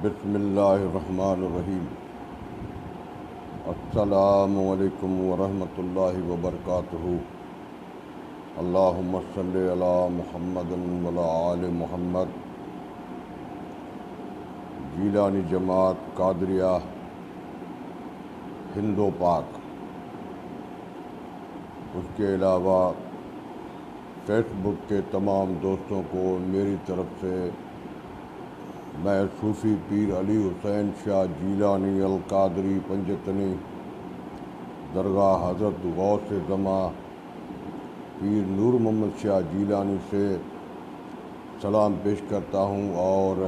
بسم اللہ الرحمن الرحیم۔ السلام علیکم ورحمۃ اللہ وبرکاتہ۔ اللہم صلی علی محمد وعلی آل محمد۔ جیلانی جماعت قادریہ ہند و پاک، اس کے علاوہ فیس بک کے تمام دوستوں کو میری طرف سے میں صوفی پیر علی حسین شاہ جیلانی القادری پنجتنی درگاہ حضرت غوث زماں پیر نور محمد شاہ جیلانی سے سلام پیش کرتا ہوں، اور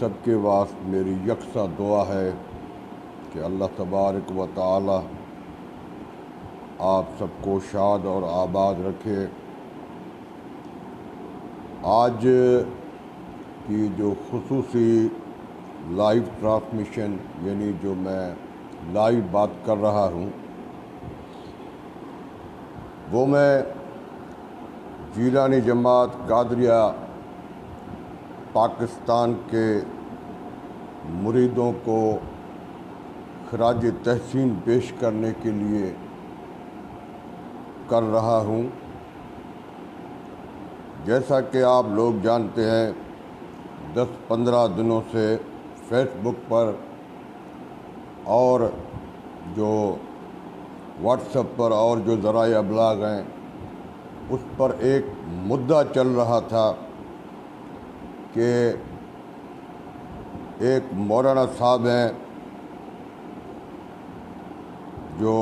سب کے واسطے میری یکساں دعا ہے کہ اللہ تبارک و تعالی آپ سب کو شاد اور آباد رکھے۔ آج کی جو خصوصی لائیو ٹرانسمیشن، یعنی جو میں لائیو بات کر رہا ہوں، وہ میں جیلانی جماعت قادریہ پاکستان کے مریدوں کو خراج تحسین پیش کرنے کے لیے کر رہا ہوں۔ جیسا کہ آپ لوگ جانتے ہیں، 10-15 دنوں سے فیس بک پر اور جو واٹس ایپ پر اور جو ذرائع ابلاغ ہیں، اس پر ایک مدعا چل رہا تھا کہ ایک مولانا صاحب ہیں جو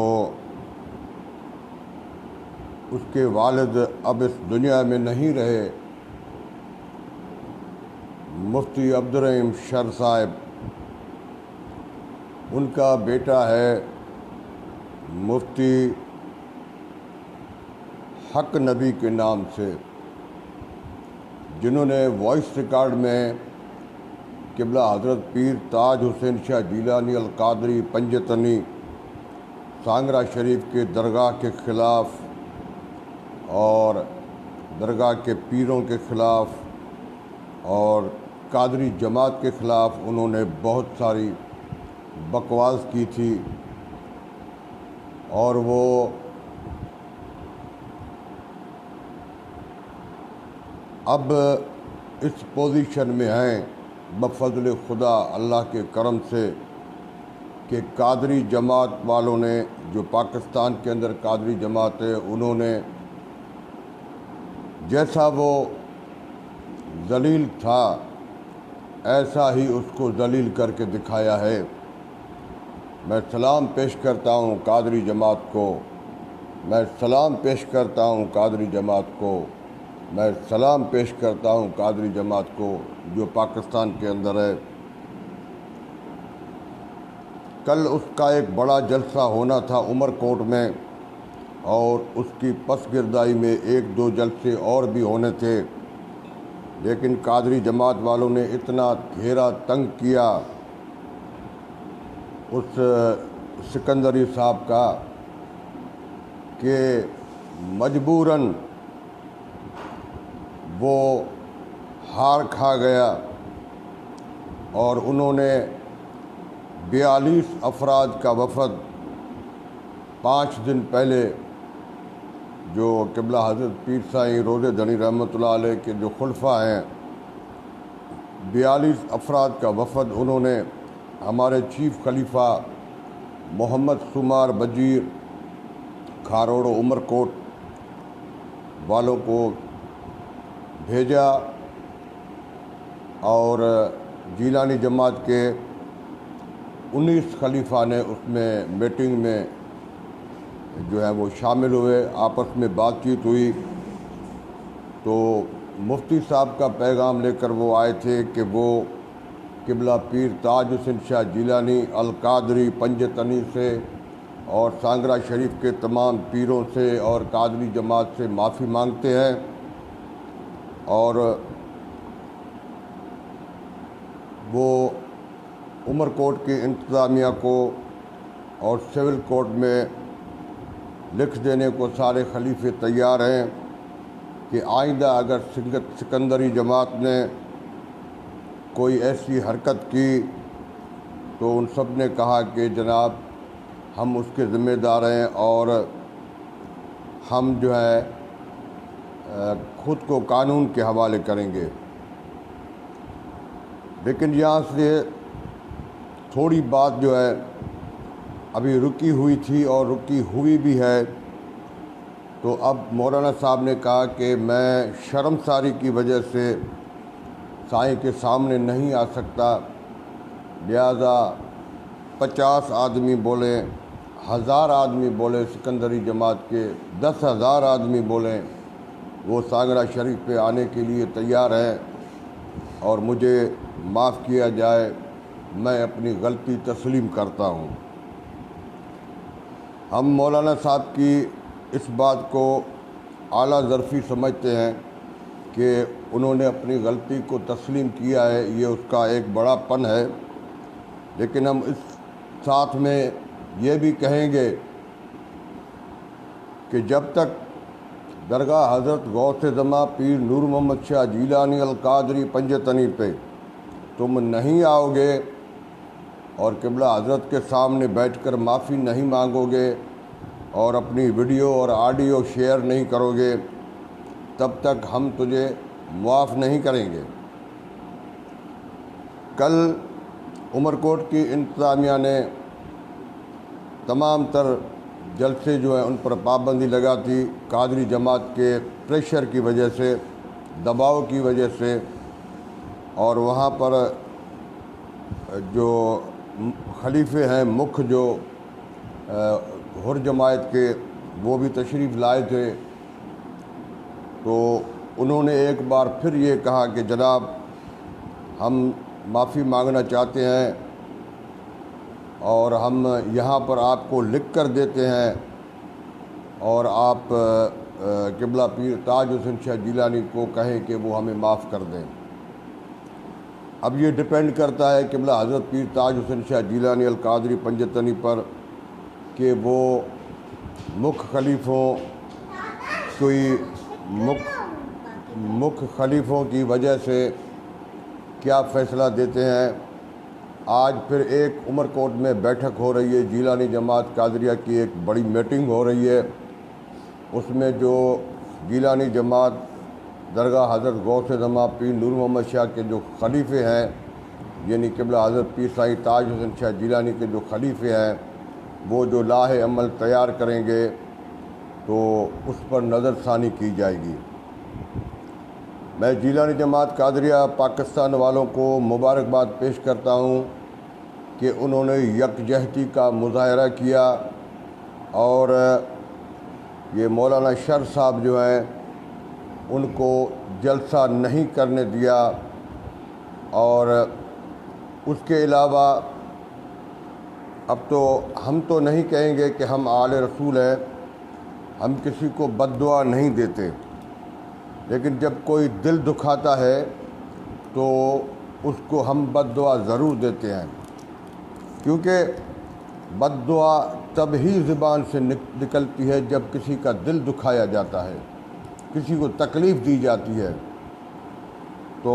اس کے والد اب اس دنیا میں نہیں رہے، مفتی عبدالرحیم شر صاحب، ان کا بیٹا ہے مفتی حق نبی کے نام سے، جنہوں نے وائس ریکارڈ میں قبلہ حضرت پیر تاج حسین شاہ جیلانی القادری پنجتنی سانگرہ شریف کے درگاہ کے خلاف اور درگاہ کے پیروں کے خلاف اور قادری جماعت کے خلاف انہوں نے بہت ساری بکواس کی تھی، اور وہ اب اس پوزیشن میں ہیں بفضل خدا، اللہ کے کرم سے، کہ قادری جماعت والوں نے، جو پاکستان کے اندر قادری جماعت ہے، انہوں نے جیسا وہ ذلیل تھا ایسا ہی اس کو ذلیل کر کے دکھایا ہے۔ میں سلام پیش کرتا ہوں قادری جماعت کو، میں سلام پیش کرتا ہوں قادری جماعت کو، میں سلام پیش کرتا ہوں قادری جماعت کو جو پاکستان کے اندر ہے۔ کل اس کا ایک بڑا جلسہ ہونا تھا عمر کوٹ میں، اور اس کی پس گردائی میں 1-2 جلسے اور بھی ہونے تھے، لیکن قادری جماعت والوں نے اتنا گھیرا تنگ کیا اس سکندری صاحب کا کہ مجبوراً وہ ہار کھا گیا، اور انہوں نے 42 افراد کا وفد 5 دن پہلے، جو قبلہ حضرت پیر سائیں روضہ دھنی رحمۃ اللہ علیہ کے جو خلفاء ہیں، 42 افراد کا وفد انہوں نے ہمارے چیف خلیفہ محمد سمار بجیر کھاروڑ عمر کوٹ والوں کو بھیجا، اور جیلانی جماعت کے 19 خلیفہ نے اس میں میٹنگ میں جو ہے وہ شامل ہوئے، آپس میں بات چیت ہوئی، تو مفتی صاحب کا پیغام لے کر وہ آئے تھے کہ وہ قبلہ پیر تاج حسین شاہ جیلانی القادری پنجتنی سے اور سانگرہ شریف کے تمام پیروں سے اور قادری جماعت سے معافی مانگتے ہیں، اور وہ عمر کوٹ کی انتظامیہ کو اور سول کورٹ میں لکھ دینے کو سارے خلیفے تیار ہیں۔ کہ آئندہ اگر سکندری جماعت نے کوئی ایسی حرکت کی تو ان سب نے کہا کہ جناب ہم اس کے ذمہ دار ہیں اور ہم جو ہے خود کو قانون کے حوالے کریں گے۔ لیکن یہاں سے تھوڑی بات جو ہے ابھی رکی ہوئی تھی اور رکی ہوئی بھی ہے، تو اب مولانا صاحب نے کہا کہ میں شرمساری کی وجہ سے سائیں کے سامنے نہیں آ سکتا، لہذا 50 آدمی بولیں، 1000 آدمی بولیں سکندری جماعت کے، 10,000 آدمی بولیں، وہ سانگرہ شریف پہ آنے کے لیے تیار ہیں اور مجھے معاف کیا جائے، میں اپنی غلطی تسلیم کرتا ہوں۔ ہم مولانا صاحب کی اس بات کو اعلیٰ ظرفی سمجھتے ہیں کہ انہوں نے اپنی غلطی کو تسلیم کیا ہے، یہ اس کا ایک بڑا پن ہے، لیکن ہم اس ساتھ میں یہ بھی کہیں گے کہ جب تک درگاہ حضرت غوث زماں پیر نور محمد شاہ جیلانی القادری پنجتنی پہ تم نہیں آؤ گے اور قبلہ حضرت کے سامنے بیٹھ کر معافی نہیں مانگو گے اور اپنی ویڈیو اور آڈیو شیئر نہیں کرو گے، تب تک ہم تجھے معاف نہیں کریں گے۔ کل عمر کوٹ کی انتظامیہ نے تمام تر جلسے جو ہیں ان پر پابندی لگا دی، قادری جماعت کے پریشر کی وجہ سے، دباؤ کی وجہ سے، اور وہاں پر جو خلیفے ہیں مکھ جو حر جماعت کے، وہ بھی تشریف لائے تھے، تو انہوں نے ایک بار پھر یہ کہا کہ جناب ہم معافی مانگنا چاہتے ہیں اور ہم یہاں پر آپ کو لکھ کر دیتے ہیں اور آپ قبلہ پیر تاج حسین شاہ جیلانی کو کہیں کہ وہ ہمیں معاف کر دیں۔ اب یہ ڈیپینڈ کرتا ہے قبلہ حضرت پیر تاج حسین شاہ جیلانی القادری پنجتنی پر کہ وہ مکھ خلیفوں کوئی مکھ خلیفوں کی وجہ سے کیا فیصلہ دیتے ہیں۔ آج پھر ایک عمر کوٹ میں بیٹھک ہو رہی ہے، جیلانی جماعت قادریہ کی ایک بڑی میٹنگ ہو رہی ہے، اس میں جو جیلانی جماعت درگاہ حضرت غوث زماں پیر نور محمد شاہ کے جو خلیفے ہیں، یعنی قبلہ حضرت پیر سائیں تاج حسین شاہ جیلانی کے جو خلیفے ہیں، وہ جو لاہ عمل تیار کریں گے تو اس پر نظر ثانی کی جائے گی۔ میں جیلانی جماعت قادریہ پاکستان والوں کو مبارکباد پیش کرتا ہوں کہ انہوں نے یکجہتی کا مظاہرہ کیا اور یہ مولانا شر صاحب جو ہیں ان کو جلسہ نہیں کرنے دیا، اور اس کے علاوہ اب تو ہم تو نہیں کہیں گے کہ ہم آل رسول ہیں، ہم کسی کو بد دعا نہیں دیتے، لیکن جب کوئی دل دکھاتا ہے تو اس کو ہم بد دعا ضرور دیتے ہیں، کیونکہ بد دعا تب ہی زبان سے نکلتی ہے جب کسی کا دل دکھایا جاتا ہے، کسی کو تکلیف دی جاتی ہے۔ تو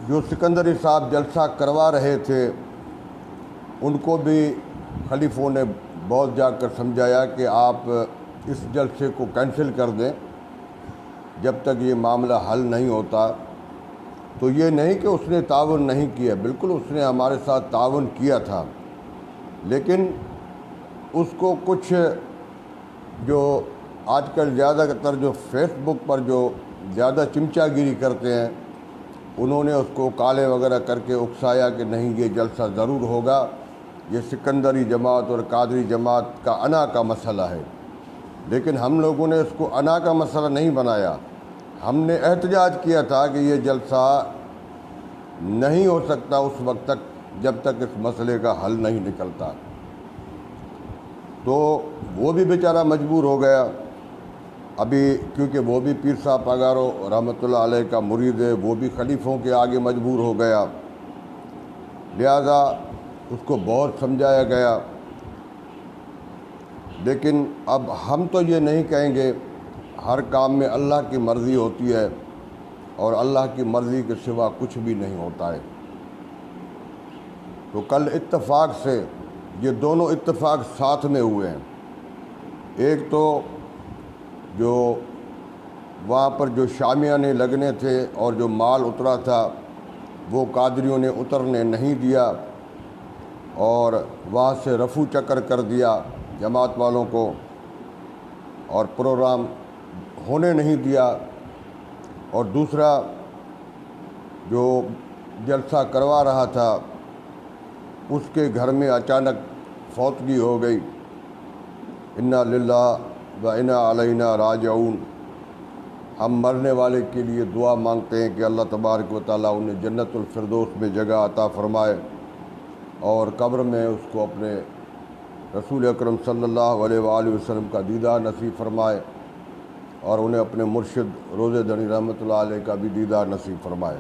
جو سکندری صاحب جلسہ کروا رہے تھے ان کو بھی خلیفوں نے بہت جا کر سمجھایا کہ آپ اس جلسے کو کینسل کر دیں جب تک یہ معاملہ حل نہیں ہوتا۔ تو یہ نہیں کہ اس نے تعاون نہیں کیا، بالکل اس نے ہمارے ساتھ تعاون کیا تھا، لیکن اس کو کچھ جو آج کل زیادہ تر جو فیس بک پر جو زیادہ چمچا گیری کرتے ہیں، انہوں نے اس کو کالے وغیرہ کر کے اکسایا کہ نہیں یہ جلسہ ضرور ہوگا، یہ سکندری جماعت اور قادری جماعت کا انا کا مسئلہ ہے۔ لیکن ہم لوگوں نے اس کو انا کا مسئلہ نہیں بنایا، ہم نے احتجاج کیا تھا کہ یہ جلسہ نہیں ہو سکتا اس وقت تک جب تک اس مسئلے کا حل نہیں نکلتا۔ تو وہ بھی بیچارہ مجبور ہو گیا ابھی، کیونکہ وہ بھی پیر صاحب پگارو رحمۃ اللہ علیہ کا مرید ہے، وہ بھی خلیفوں کے آگے مجبور ہو گیا، لہذا اس کو بہت سمجھایا گیا۔ لیکن اب ہم تو یہ نہیں کہیں گے، ہر کام میں اللہ کی مرضی ہوتی ہے اور اللہ کی مرضی کے سوا کچھ بھی نہیں ہوتا ہے۔ تو کل اتفاق سے یہ دونوں اتفاق ساتھ میں ہوئے ہیں۔ ایک تو جو وہاں پر جو شامیانے لگنے تھے اور جو مال اترا تھا وہ قادریوں نے اترنے نہیں دیا اور وہاں سے رفو چکر کر دیا جماعت والوں کو اور پروگرام ہونے نہیں دیا۔ اور دوسرا جو جلسہ کروا رہا تھا اس کے گھر میں اچانک فوتگی ہو گئی۔ انا للہ و انا علینا راجعون۔ ہم مرنے والے کے لیے دعا مانگتے ہیں کہ اللہ تبارک و تعالیٰ انہیں جنت الفردوس میں جگہ عطا فرمائے اور قبر میں اس کو اپنے رسول اکرم صلی اللہ علیہ وآلہ وسلم کا دیدار نصیب فرمائے اور انہیں اپنے مرشد روضہ دنی رحمۃ اللہ علیہ کا بھی دیدار نصیب فرمائے۔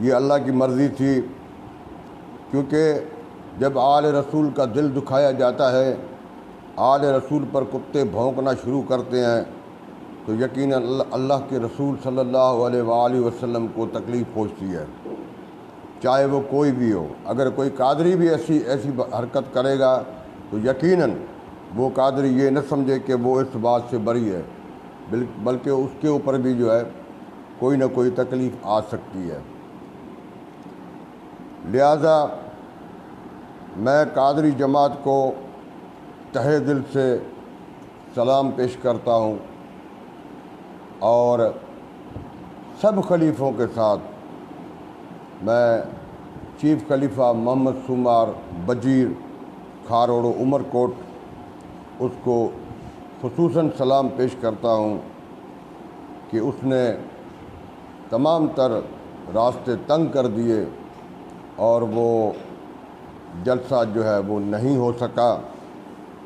یہ اللہ کی مرضی تھی، کیونکہ جب آل رسول کا دل دکھایا جاتا ہے، آل رسول پر کتے بھونکنا شروع کرتے ہیں، تو یقیناً اللہ کے رسول صلی اللہ علیہ وآلہ وسلم کو تکلیف پہنچتی ہے، چاہے وہ کوئی بھی ہو۔ اگر کوئی قادری بھی ایسی حرکت کرے گا تو یقیناً وہ قادری یہ نہ سمجھے کہ وہ اس بات سے بری ہے، بلکہ اس کے اوپر بھی جو ہے کوئی نہ کوئی تکلیف آ سکتی ہے۔ لہذا میں قادری جماعت کو تہہ دل سے سلام پیش کرتا ہوں اور سب خلیفوں کے ساتھ میں چیف خلیفہ محمد سومار بجیر کھاروڑ عمر کوٹ اس کو خصوصاً سلام پیش کرتا ہوں کہ اس نے تمام تر راستے تنگ کر دیے اور وہ جلسہ جو ہے وہ نہیں ہو سکا،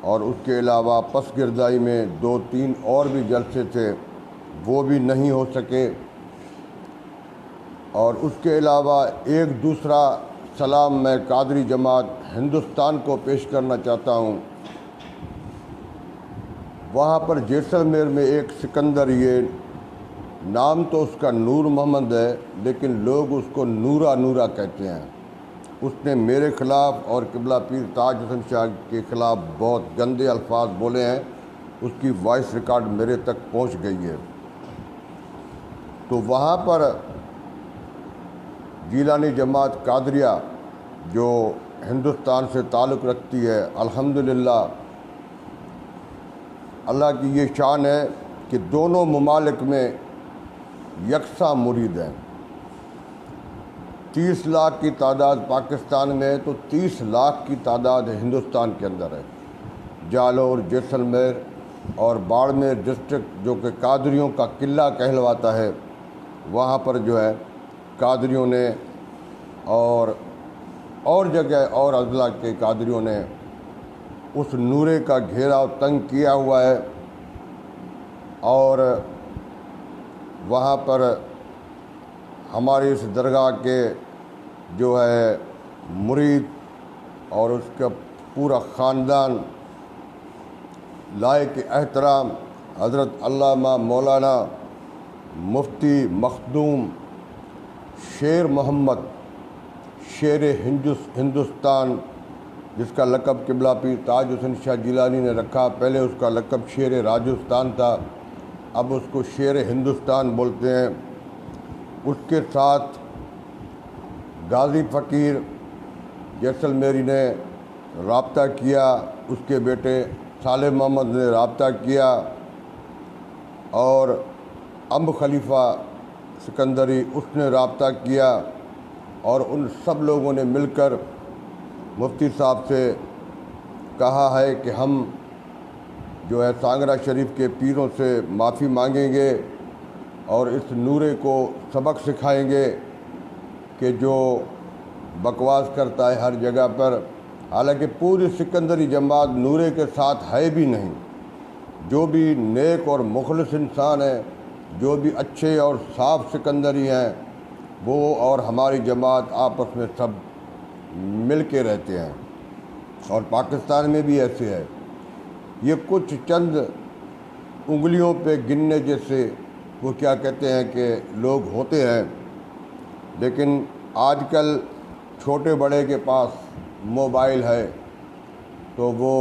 اور اس کے علاوہ پس گردائی میں 2-3 اور بھی جلسے تھے وہ بھی نہیں ہو سکے۔ اور اس کے علاوہ ایک دوسرا سلام میں قادری جماعت ہندوستان کو پیش کرنا چاہتا ہوں۔ وہاں پر جیسلمیر میں ایک سکندر، یہ نام تو اس کا نور محمد ہے لیکن لوگ اس کو نورا نورا کہتے ہیں، اس نے میرے خلاف اور قبلہ پیر تاج حسن شاہ کے خلاف بہت گندے الفاظ بولے ہیں، اس کی وائس ریکارڈ میرے تک پہنچ گئی ہے۔ تو وہاں پر جیلانی جماعت قادریہ جو ہندوستان سے تعلق رکھتی ہے، الحمدللہ اللہ کی یہ شان ہے کہ دونوں ممالک میں یکساں مرید ہیں۔ 30 لاکھ کی تعداد پاکستان میں ہے تو 30 لاکھ کی تعداد ہندوستان کے اندر ہے۔ جالور، جیسلمیر اور باڑمیر ڈسٹرکٹ جو کہ قادریوں کا قلعہ کہلواتا ہے، وہاں پر جو ہے قادریوں نے اور جگہ اور اضلاع کے قادریوں نے اس نورے کا گھیراؤ تنگ کیا ہوا ہے، اور وہاں پر ہماری اس درگاہ کے جو ہے مرید اور اس کا پورا خاندان لائق احترام حضرت علامہ مولانا مفتی مخدوم شیر محمد شیر ہندوستان، جس کا لقب قبلہ پیر تاج حسن شاہ جیلانی نے رکھا، پہلے اس کا لقب شیر راجستھان تھا، اب اس کو شیر ہندوستان بولتے ہیں۔ اس کے ساتھ غازی فقیر جیسلمیری نے رابطہ کیا، اس کے بیٹے صالح محمد نے رابطہ کیا، اور امب خلیفہ سکندری اس نے رابطہ کیا، اور ان سب لوگوں نے مل کر مفتی صاحب سے کہا ہے کہ ہم جو ہے سانگرہ شریف کے پیروں سے معافی مانگیں گے اور اس نورے کو سبق سکھائیں گے کہ جو بکواس کرتا ہے ہر جگہ پر، حالانکہ پوری سکندری جماعت نورے کے ساتھ ہے بھی نہیں۔ جو بھی نیک اور مخلص انسان ہیں، جو بھی اچھے اور صاف سکندری ہیں، وہ اور ہماری جماعت آپس میں سب مل کے رہتے ہیں، اور پاکستان میں بھی ایسے ہے۔ یہ کچھ چند انگلیوں پہ گننے جیسے وہ کیا کہتے ہیں کہ لوگ ہوتے ہیں، لیکن آج کل چھوٹے بڑے کے پاس موبائل ہے تو وہ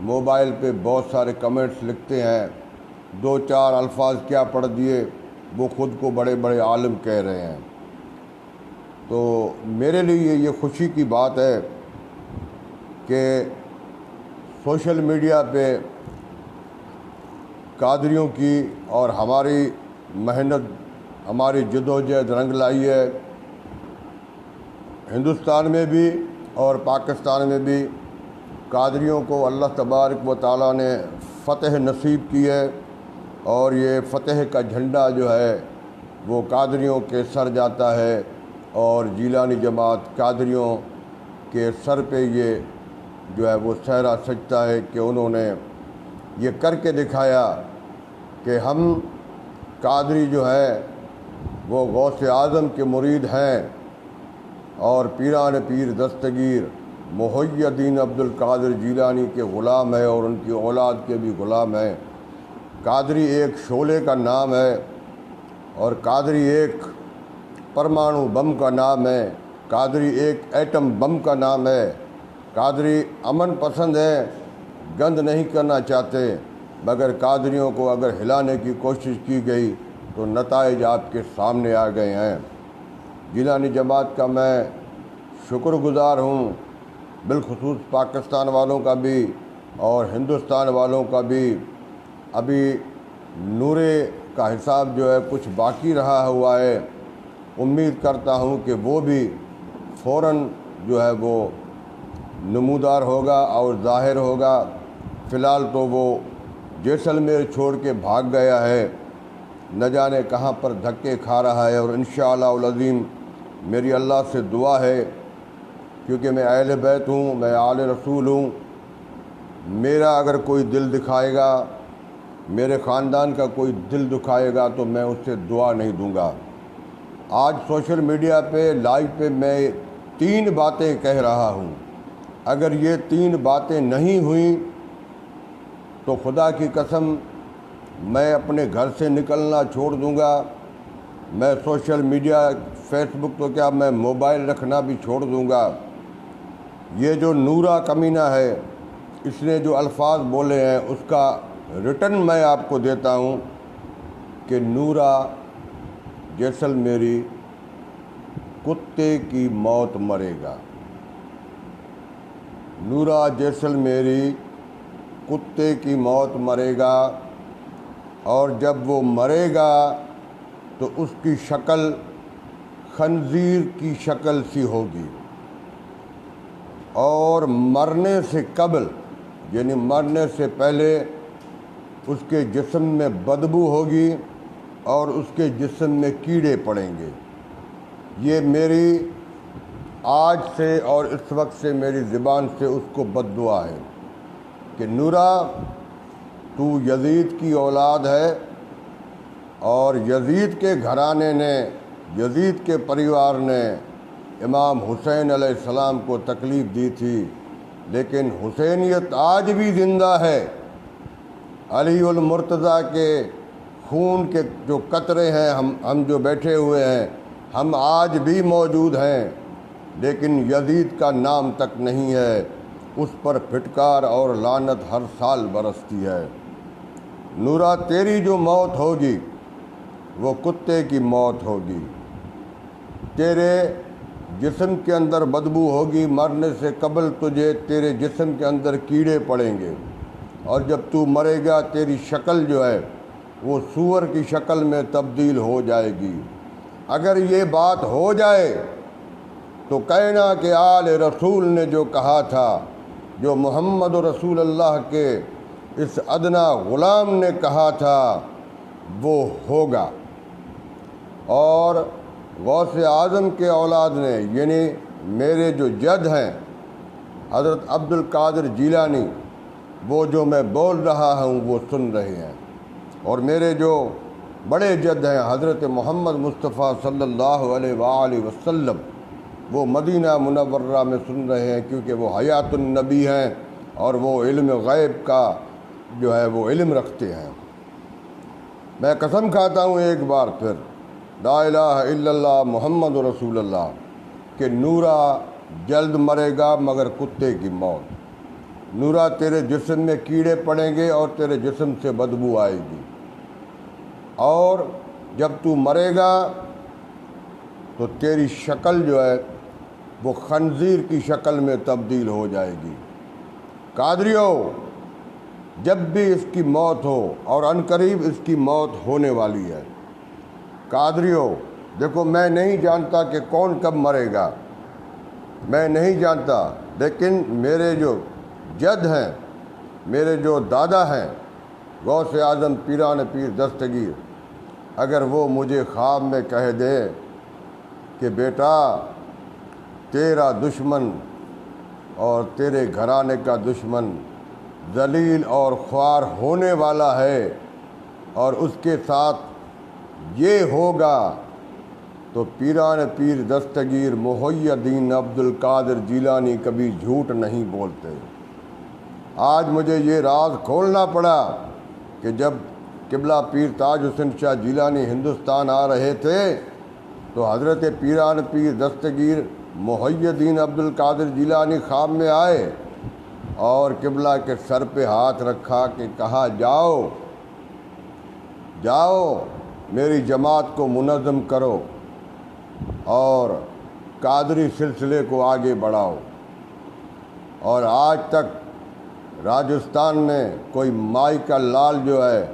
موبائل پہ بہت سارے کمنٹس لکھتے ہیں، دو چار الفاظ کیا پڑھ دیے وہ خود کو بڑے بڑے عالم کہہ رہے ہیں۔ تو میرے لیے یہ خوشی کی بات ہے کہ سوشل میڈیا پہ قادریوں کی اور ہماری محنت، ہماری جدوجہد رنگ لائی ہے۔ ہندوستان میں بھی اور پاکستان میں بھی قادریوں کو اللہ تبارک و تعالیٰ نے فتح نصیب کی ہے، اور یہ فتح کا جھنڈا جو ہے وہ قادریوں کے سر جاتا ہے، اور جیلانی جماعت قادریوں کے سر پہ یہ جو ہے وہ صحرا سجتا ہے کہ انہوں نے یہ کر کے دکھایا کہ ہم قادری جو ہے وہ غوث اعظم کے مرید ہیں، اور پیران پیر دستگیر محی الدین عبد القادر جیلانی کے غلام ہے، اور ان کی اولاد کے بھی غلام ہیں۔ قادری ایک شعلے کا نام ہے، اور قادری ایک پرمانو بم کا نام ہے، قادری ایک ایٹم بم کا نام ہے۔ قادری امن پسند ہیں، گند نہیں کرنا چاہتے، مگر قادریوں کو اگر ہلانے کی کوشش کی گئی تو نتائج آپ کے سامنے آ گئے ہیں۔ جیلانی جماعت کا میں شکر گزار ہوں، بالخصوص پاکستان والوں کا بھی اور ہندوستان والوں کا بھی۔ ابھی نورے کا حساب جو ہے کچھ باقی رہا ہوا ہے، امید کرتا ہوں کہ وہ بھی فوراً جو ہے وہ نمودار ہوگا اور ظاہر ہوگا۔ فی الحال تو وہ جیسلمیر چھوڑ کے بھاگ گیا ہے، نہ جانے کہاں پر دھکے کھا رہا ہے، اور انشاءاللہ العظیم میری اللہ سے دعا ہے، کیونکہ میں اہل بیت ہوں، میں آل رسول ہوں، میرا اگر کوئی دل دکھائے گا، میرے خاندان کا کوئی دل دکھائے گا تو میں اس سے دعا نہیں دوں گا۔ آج سوشل میڈیا پہ لائیو پہ میں 3 باتیں کہہ رہا ہوں، اگر یہ 3 باتیں نہیں ہوئیں تو خدا کی قسم میں اپنے گھر سے نکلنا چھوڑ دوں گا، میں سوشل میڈیا فیس بک تو کیا میں موبائل رکھنا بھی چھوڑ دوں گا۔ یہ جو نورا کمینہ ہے، اس نے جو الفاظ بولے ہیں اس کا ریٹن میں آپ کو دیتا ہوں کہ نورا جیسلمیری کتے کی موت مرے گا، نورا جیسلمیری کتے کی موت مرے گا، اور جب وہ مرے گا تو اس کی شکل خنزیر کی شکل سی ہوگی، اور مرنے سے قبل یعنی مرنے سے پہلے اس کے جسم میں بدبو ہوگی اور اس کے جسم میں کیڑے پڑیں گے۔ یہ میری آج سے اور اس وقت سے میری زبان سے اس کو بد دعا ہے کہ نورا تو یزید کی اولاد ہے، اور یزید کے گھرانے نے، یزید کے پریوار نے امام حسین علیہ السلام کو تکلیف دی تھی، لیکن حسینیت آج بھی زندہ ہے۔ علی المرتضیٰ کے خون کے جو قطرے ہیں، ہم جو بیٹھے ہوئے ہیں، ہم آج بھی موجود ہیں، لیکن یزید کا نام تک نہیں ہے، اس پر پھٹکار اور لعنت ہر سال برستی ہے۔ نورا تیری جو موت ہوگی وہ کتے کی موت ہوگی، تیرے جسم کے اندر بدبو ہوگی، مرنے سے قبل تجھے تیرے جسم کے اندر کیڑے پڑیں گے، اور جب تو مرے گا تیری شکل جو ہے وہ سور کی شکل میں تبدیل ہو جائے گی۔ اگر یہ بات ہو جائے تو کہنا کہ آل رسول نے جو کہا تھا، جو محمد رسول اللہ کے اس ادنا غلام نے کہا تھا وہ ہوگا، اور غوث اعظم کے اولاد نے یعنی میرے جو جد ہیں حضرت عبد القادر جیلانی، وہ جو میں بول رہا ہوں وہ سن رہے ہیں، اور میرے جو بڑے جد ہیں حضرت محمد مصطفیٰ صلی اللہ علیہ وآلہ وسلم، وہ مدینہ منورہ میں سن رہے ہیں، کیونکہ وہ حیات النبی ہیں اور وہ علم غیب کا جو ہے وہ علم رکھتے ہیں۔ میں قسم کھاتا ہوں ایک بار پھر، لا الہ الا اللہ محمد رسول اللہ، کہ نورا جلد مرے گا مگر کتے کی موت۔ نورا تیرے جسم میں کیڑے پڑیں گے اور تیرے جسم سے بدبو آئے گی، اور جب تو مرے گا تو تیری شکل جو ہے وہ خنزیر کی شکل میں تبدیل ہو جائے گی۔ قادریو، جب بھی اس کی موت ہو، اور عنقریب اس کی موت ہونے والی ہے۔ قادریو دیکھو، میں نہیں جانتا کہ کون کب مرے گا، میں نہیں جانتا، لیکن میرے جو جد ہیں، میرے جو دادا ہیں غوث اعظم پیران پیر دستگیر، اگر وہ مجھے خواب میں کہہ دے کہ بیٹا تیرا دشمن اور تیرے گھرانے کا دشمن ذلیل اور خوار ہونے والا ہے اور اس کے ساتھ یہ ہوگا، تو پیران پیر دستگیر محی الدین عبد القادر جیلانی کبھی جھوٹ نہیں بولتے۔ آج مجھے یہ راز کھولنا پڑا کہ جب قبلہ پیر تاج حسین شاہ جیلانی ہندوستان آ رہے تھے تو حضرت پیران پیر دستگیر محی الدین عبد القادر جیلانی خواب میں آئے اور قبلہ کے سر پہ ہاتھ رکھا کہ کہا، جاؤ جاؤ میری جماعت کو منظم کرو اور قادری سلسلے کو آگے بڑھاؤ۔ اور آج تک راجستھان میں کوئی مائی کا لال جو ہے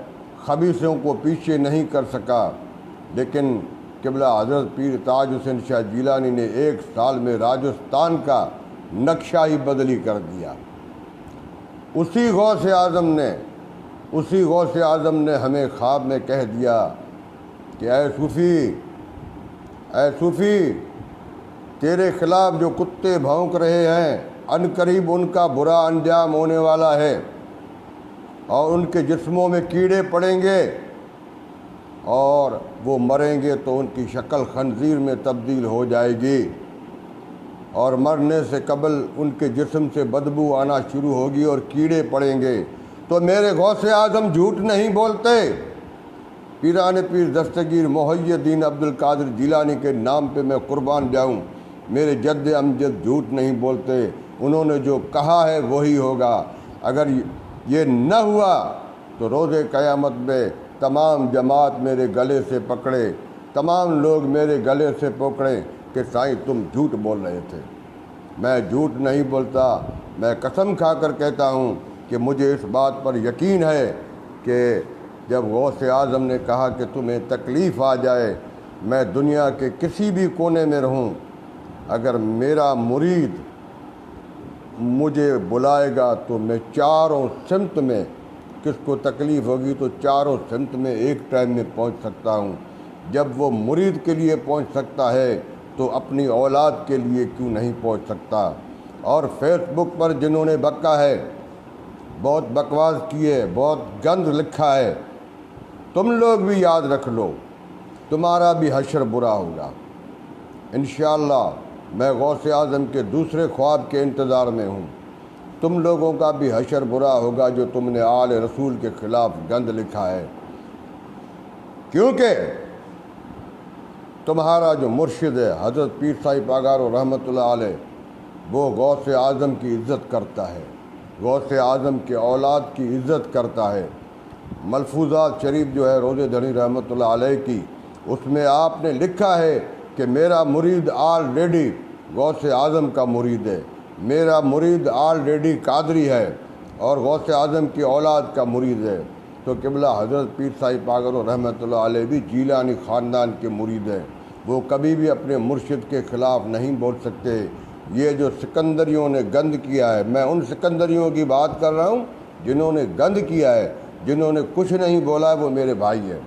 خبیثوں کو پیچھے نہیں کر سکا، لیکن قبلہ حضرت پیر تاج حسین شاہ جیلانی نے 1 سال میں راجستھان کا نقشہ ہی بدلی کر دیا۔ اسی غوث اعظم نے ہمیں خواب میں کہہ دیا کہ اے صوفی، تیرے خلاف جو کتے بھونک رہے ہیں عنقریب ان کا برا انجام ہونے والا ہے، اور ان کے جسموں میں کیڑے پڑیں گے اور وہ مریں گے تو ان کی شکل خنزیر میں تبدیل ہو جائے گی، اور مرنے سے قبل ان کے جسم سے بدبو آنا شروع ہوگی اور کیڑے پڑیں گے۔ تو میرے غوث اعظم جھوٹ نہیں بولتے۔ پیران پیر دستگیر محی الدین عبد القادر جیلانی کے نام پہ میں قربان جاؤں، میرے جد امجد جھوٹ نہیں بولتے۔ انہوں نے جو کہا ہے وہی ہوگا۔ اگر یہ نہ ہوا تو روز قیامت میں تمام جماعت میرے گلے سے پکڑے، تمام لوگ میرے گلے سے پکڑیں کہ سائیں تم جھوٹ بول رہے تھے۔ میں جھوٹ نہیں بولتا، میں قسم کھا کر کہتا ہوں کہ مجھے اس بات پر یقین ہے کہ جب غوث اعظم نے کہا کہ تمہیں تکلیف آ جائے، میں دنیا کے کسی بھی کونے میں رہوں، اگر میرا مرید مجھے بلائے گا تو میں چاروں سمت میں، کس کو تکلیف ہوگی تو چاروں سمت میں ایک ٹائم میں پہنچ سکتا ہوں۔ جب وہ مرید کے لیے پہنچ سکتا ہے تو اپنی اولاد کے لیے کیوں نہیں پہنچ سکتا؟ اور فیس بک پر جنہوں نے بکا ہے، بہت بکواس کی ہے، بہت گند لکھا ہے، تم لوگ بھی یاد رکھ لو، تمہارا بھی حشر برا ہوگا۔ انشاءاللہ میں غوث اعظم کے دوسرے خواب کے انتظار میں ہوں۔ تم لوگوں کا بھی حشر برا ہوگا جو تم نے آل رسول کے خلاف گند لکھا ہے، کیونکہ تمہارا جو مرشد ہے حضرت پیر صاحب پاگارو رحمۃ اللہ علیہ، وہ غوث اعظم کی عزت کرتا ہے، غوث اعظم کے اولاد کی عزت کرتا ہے۔ ملفوظات شریف جو ہے روزے دھنی رحمۃ اللہ علیہ کی، اس میں آپ نے لکھا ہے کہ میرا مرید آلریڈی غوث اعظم کا مرید ہے، میرا مرید آلریڈی قادری ہے اور غوث اعظم کی اولاد کا مرید ہے۔ تو قبلہ حضرت پیر صاحب پاگرو رحمۃ اللہ علیہ بھی جیلانی خاندان کے مرید ہیں، وہ کبھی بھی اپنے مرشد کے خلاف نہیں بول سکتے۔ یہ جو سکندریوں نے گند کیا ہے، میں ان سکندریوں کی بات کر رہا ہوں جنہوں نے گند کیا ہے، جنہوں نے کچھ نہیں بولا ہے، وہ میرے بھائی ہیں،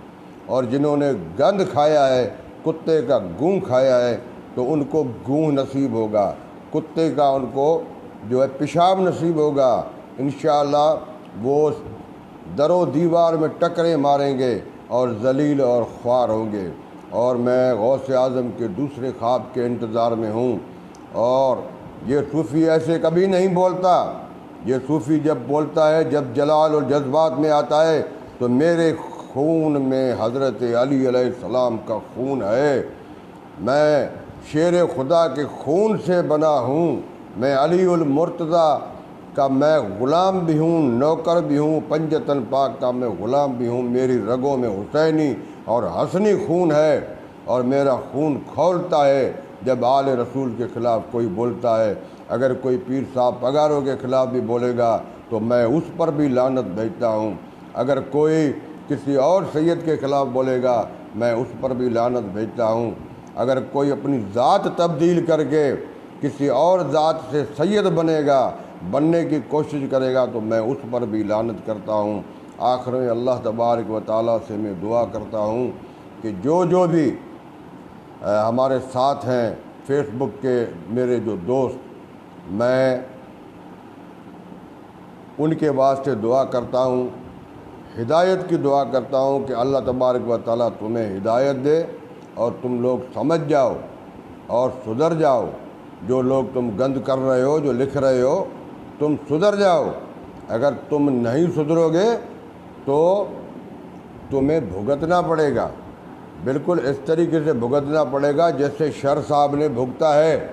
اور جنہوں نے گند کھایا ہے، کتے کا گوں کھایا ہے، تو ان کو گوں نصیب ہوگا، کتے کا ان کو جو ہے پیشاب نصیب ہوگا۔ انشاءاللہ وہ در و دیوار میں ٹکرے ماریں گے اور ذلیل اور خوار ہوں گے۔ اور میں غوث اعظم کے دوسرے خواب کے انتظار میں ہوں۔ اور یہ صوفی ایسے کبھی نہیں بولتا، یہ صوفی جب بولتا ہے، جب جلال اور جذبات میں آتا ہے تو میرے خون میں حضرت علی علیہ السلام کا خون ہے، میں شیر خدا کے خون سے بنا ہوں، میں علی المرتضیٰ کا میں غلام بھی ہوں، نوکر بھی ہوں، پنجتن پاک کا میں غلام بھی ہوں، میری رگوں میں حسینی اور حسنی خون ہے، اور میرا خون کھولتا ہے جب آل رسول کے خلاف کوئی بولتا ہے۔ اگر کوئی پیر صاحب پگاروں کے خلاف بھی بولے گا تو میں اس پر بھی لعنت بھیجتا ہوں، اگر کوئی کسی اور سید کے خلاف بولے گا میں اس پر بھی لعنت بھیجتا ہوں، اگر کوئی اپنی ذات تبدیل کر کے کسی اور ذات سے سید بنے گا، بننے کی کوشش کرے گا تو میں اس پر بھی لعنت کرتا ہوں۔ آخر میں اللہ تبارک و تعالیٰ سے میں دعا کرتا ہوں کہ جو بھی ہمارے ساتھ ہیں فیس بک کے میرے جو دوست، میں ان کے واسطے دعا کرتا ہوں، ہدایت کی دعا کرتا ہوں کہ اللہ تبارک و تعالیٰ تمہیں ہدایت دے اور تم لوگ سمجھ جاؤ اور سدھر جاؤ۔ جو لوگ تم گند کر رہے ہو، جو لکھ رہے ہو، تم سدھر جاؤ۔ اگر تم نہیں سدھرو گے تو تمہیں بھگتنا پڑے گا، بالکل اس طریقے سے بھگتنا پڑے گا جیسے شر صاحب نے بھگتا ہے،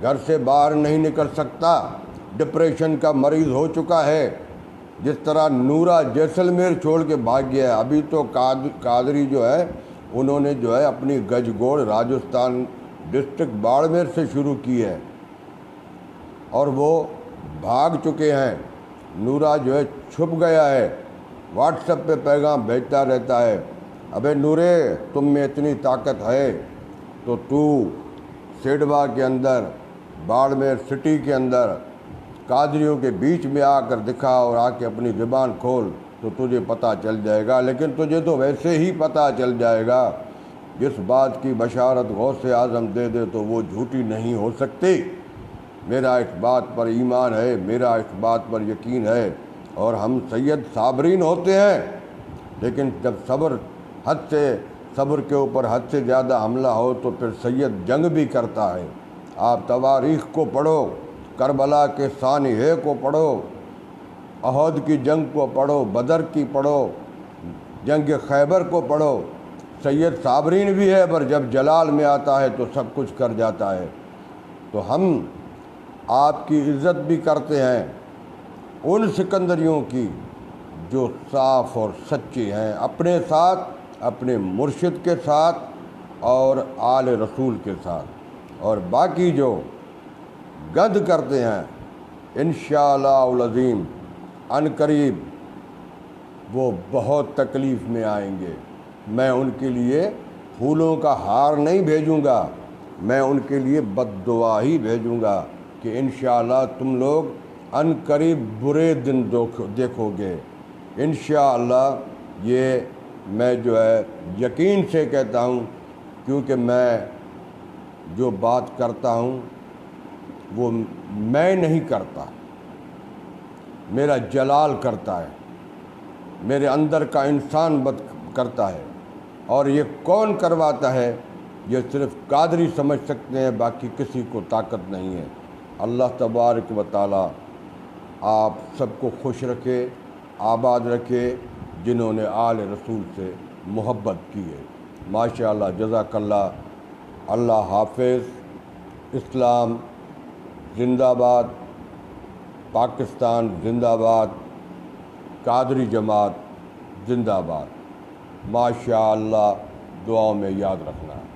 گھر سے باہر نہیں نکل سکتا، ڈپریشن کا مریض ہو چکا ہے، جس طرح نورا جیسلمیر چھوڑ کے بھاگ گیا ہے۔ ابھی تو قادری جو ہے انہوں نے جو ہے اپنی گجگوڑ راجستھان ڈسٹرکٹ باڑمیر سے شروع کی ہے اور وہ بھاگ چکے ہیں۔ نورا جو ہے چھپ گیا ہے، واٹس ایپ پہ پیغام بھیجتا رہتا ہے، ابے نورے تم میں اتنی طاقت ہے تو تو سیڈوا کے اندر، باڑمیر سٹی کے اندر قادریوں کے بیچ میں آ کر دکھا اور آ کے اپنی زبان کھول تو تجھے پتہ چل جائے گا۔ لیکن تجھے تو ویسے ہی پتہ چل جائے گا، جس بات کی بشارت غوث اعظم دے دے تو وہ جھوٹی نہیں ہو سکتی۔ میرا اس بات پر ایمان ہے، میرا اس بات پر یقین ہے، اور ہم سید صابرین ہوتے ہیں، لیکن جب صبر کے اوپر حد سے زیادہ حملہ ہو تو پھر سید جنگ بھی کرتا ہے۔ آپ تواریخ کو پڑھو، کربلا کے سانحے کو پڑھو، احد کی جنگ کو پڑھو، بدر کی پڑھو، جنگ خیبر کو پڑھو۔ سید صابرین بھی ہے، پر جب جلال میں آتا ہے تو سب کچھ کر جاتا ہے۔ تو ہم آپ کی عزت بھی کرتے ہیں ان سکندریوں کی جو صاف اور سچے ہیں، اپنے ساتھ، اپنے مرشد کے ساتھ اور آل رسول کے ساتھ، اور باقی جو گند کرتے ہیں انشاءاللہ العظیم عن قریب وہ بہت تکلیف میں آئیں گے۔ میں ان کے لیے پھولوں کا ہار نہیں بھیجوں گا، میں ان کے لیے بد دعا ہی بھیجوں گا کہ انشاءاللہ تم لوگ عن قریب برے دن دیکھو گے۔ انشاءاللہ یہ میں جو ہے یقین سے کہتا ہوں، کیونکہ میں جو بات کرتا ہوں وہ میں نہیں کرتا، میرا جلال کرتا ہے، میرے اندر کا انسان کرتا ہے، اور یہ کون کرواتا ہے یہ صرف قادری سمجھ سکتے ہیں، باقی کسی کو طاقت نہیں ہے۔ اللہ تبارک و تعالی آپ سب کو خوش رکھے، آباد رکھے، جنہوں نے آل رسول سے محبت کی ہے۔ ماشاءاللہ، جزاک اللہ۔ اللہ حافظ۔ اسلام زندہ باد، پاکستان زندہ باد، قادری جماعت زندہ باد۔ ماشاءاللہ، دعاؤں میں یاد رکھنا۔